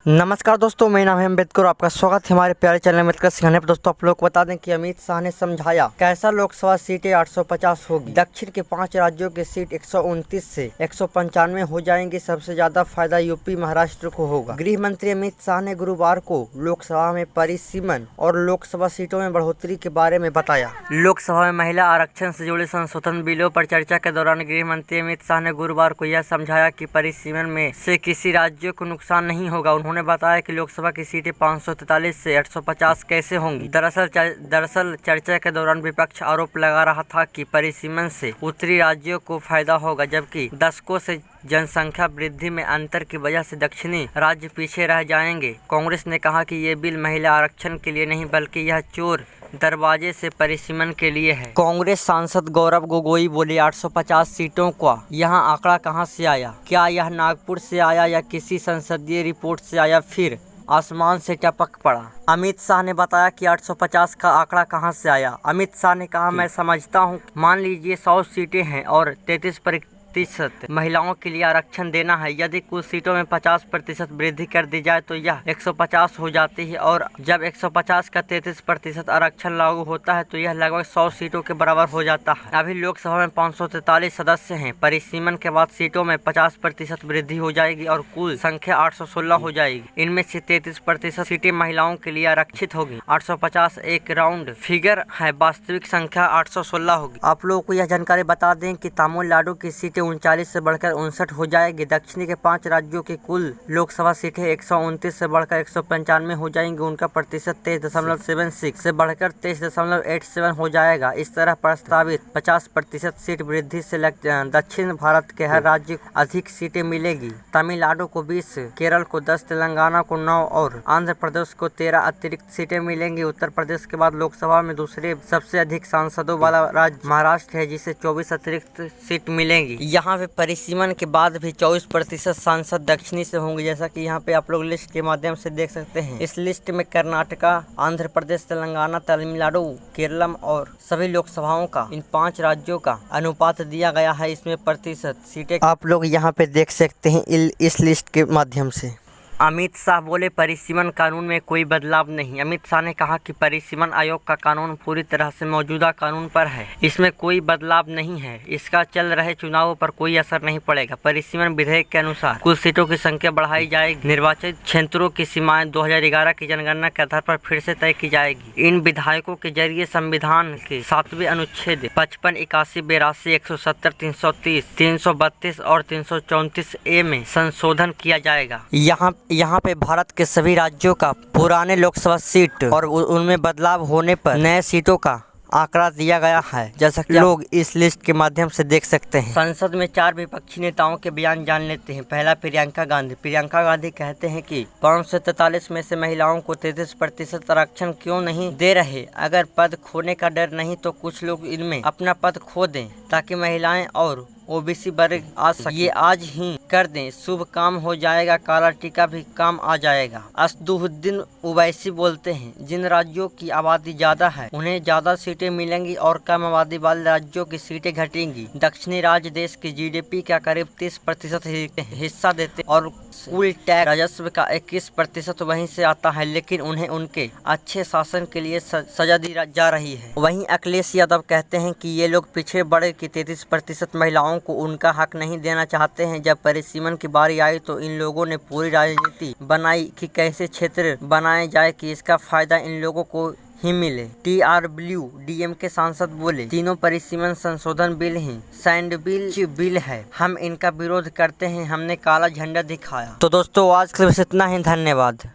नमस्कार दोस्तों, मेरा नाम है अम्बेडकर। आपका स्वागत है हमारे प्यारे चैनल अम्बेडकर सिखाने पर। दोस्तों, आप लोग को बता दें कि अमित शाह ने समझाया कैसा लोकसभा सीटें 850 होगी। दक्षिण के 5 राज्यों की सीट 129 से 195 हो जाएंगी। सबसे ज्यादा फायदा यूपी महाराष्ट्र को होगा। गृह मंत्री अमित शाह ने गुरुवार को लोकसभा में परिसीमन और लोकसभा सीटों में बढ़ोतरी के बारे में बताया। लोकसभा में महिला आरक्षण से जुड़े संशोधन बिलों पर चर्चा के दौरान गृह मंत्री अमित शाह ने गुरुवार को यह समझाया कि परिसीमन में से किसी राज्य को नुकसान नहीं होगा। उन्होंने बताया कि लोकसभा की सीटें 543 से 850 कैसे होंगी। दरअसल चर्चा के दौरान विपक्ष आरोप लगा रहा था कि परिसीमन से उत्तरी राज्यों को फायदा होगा, जबकि दशकों से जनसंख्या वृद्धि में अंतर की वजह से दक्षिणी राज्य पीछे रह जाएंगे। कांग्रेस ने कहा कि ये बिल महिला आरक्षण के लिए नहीं बल्कि यह चोर दरवाजे से परिसीमन के लिए है। कांग्रेस सांसद गौरव गोगोई बोले, 850 सीटों का यहाँ आंकड़ा कहां से आया? क्या यह नागपुर से आया या किसी संसदीय रिपोर्ट से आया, फिर आसमान से टपक पड़ा? अमित शाह ने बताया कि 850 का आंकड़ा कहां से आया। अमित शाह ने कहा, मैं समझता हूं, मान लीजिए 100 सीटें हैं और 33% महिलाओं के लिए आरक्षण देना है। यदि कुल सीटों में 50% वृद्धि कर दी जाए तो यह 150 हो जाती है, और जब 150 का 33% आरक्षण लागू होता है तो यह लगभग 100 सीटों के बराबर हो जाता है। अभी लोकसभा में 543 सदस्य हैं। परिसीमन के बाद सीटों में 50% वृद्धि हो जाएगी और कुल संख्या 816 हो जाएगी। इनमें से 33% सीटें महिलाओं के लिए आरक्षित होगी। 850 एक राउंड फिगर है, वास्तविक संख्या 816 होगी। आप लोगों को यह जानकारी बता दें कि तमिलनाडु की सीटें 39 से बढ़कर 59 हो जाएगी। दक्षिणी के 5 राज्यों की कुल लोकसभा सीटें 129 से बढ़कर 195 हो जाएंगी। उनका प्रतिशत 23.76 से बढ़कर 23.87 हो जाएगा। इस तरह प्रस्तावित 50% सीट वृद्धि से दक्षिण भारत के हर राज्य को अधिक सीटें मिलेगी। तमिलनाडु को 20, केरल को 10, तेलंगाना को 9 और आंध्र प्रदेश को 13 अतिरिक्त सीटें मिलेंगी। उत्तर प्रदेश के बाद लोकसभा में दूसरे सबसे अधिक सांसदों वाला राज्य महाराष्ट्र है, जिसे 24 अतिरिक्त सीट मिलेंगी। यहाँ पे परिसीमन के बाद भी 24% सांसद दक्षिणी से होंगे, जैसा कि यहाँ पे आप लोग लिस्ट के माध्यम से देख सकते हैं। इस लिस्ट में कर्नाटका, आंध्र प्रदेश, तेलंगाना, तमिलनाडु, केरलम और सभी लोकसभाओं का, इन 5 राज्यों का अनुपात दिया गया है। इसमें प्रतिशत सीटें आप लोग यहाँ पे देख सकते हैं इस लिस्ट के माध्यम से। अमित शाह बोले, परिसीमन कानून में कोई बदलाव नहीं। अमित शाह ने कहा कि परिसीमन आयोग का कानून पूरी तरह से मौजूदा कानून पर है, इसमें कोई बदलाव नहीं है। इसका चल रहे चुनावों पर कोई असर नहीं पड़ेगा। परिसीमन विधेयक के अनुसार कुल सीटों की संख्या बढ़ाई जाएगी। निर्वाचित क्षेत्रों की सीमाएं 2011 की जनगणना के आधार पर फिर से तय की जाएगी। इन विधायकों के जरिए संविधान के 7वें अनुच्छेद 55, 81, 82, 170, 330, 332 और 334A में संशोधन किया जाएगा। यहाँ पे भारत के सभी राज्यों का पुराने लोकसभा सीट और उनमें बदलाव होने पर नए सीटों का आंकड़ा दिया गया है, जैसा कि लोग इस लिस्ट के माध्यम से देख सकते हैं। संसद में 4 विपक्षी नेताओं के बयान जान लेते हैं। पहला, प्रियंका गांधी कहते हैं कि 543 में से महिलाओं को 33% आरक्षण क्यों नहीं दे रहे? अगर पद खोने का डर नहीं तो कुछ लोग इनमें अपना पद खो दें, ताकि महिलाएं और ओबीसी वर्ग आ सके। ये आज ही कर दें, शुभ काम हो जाएगा, काला टीका भी काम आ जाएगा। असदुद्दीन ओवैसी बोलते हैं, जिन राज्यों की आबादी ज्यादा है उन्हें ज्यादा सीटें मिलेंगी और कम आबादी वाले राज्यों की सीटें घटेंगी। दक्षिणी राज्य देश की जीडीपी का करीब 30% हिस्सा देते और कुल टैक्स राजस्व का 21% वहीं से आता है, लेकिन उन्हें उनके अच्छे शासन के लिए सजा दी जा रही है। वहीं अखिलेश यादव कहते हैं कि ये लोग पिछड़े वर्ग की 33% महिलाओं को उनका हक नहीं देना चाहते हैं। जब परिसीमन की बारी आई तो इन लोगों ने पूरी राजनीति बनाई कि कैसे क्षेत्र बनाए जाए कि इसका फायदा इन लोगों को ही मिले। TRW-DM के सांसद बोले, तीनों परिसीमन संशोधन बिल ही सैंडविच बिल है, हम इनका विरोध करते हैं, हमने काला झंडा दिखाया। तो दोस्तों, आज के लिए बस इतना ही। धन्यवाद।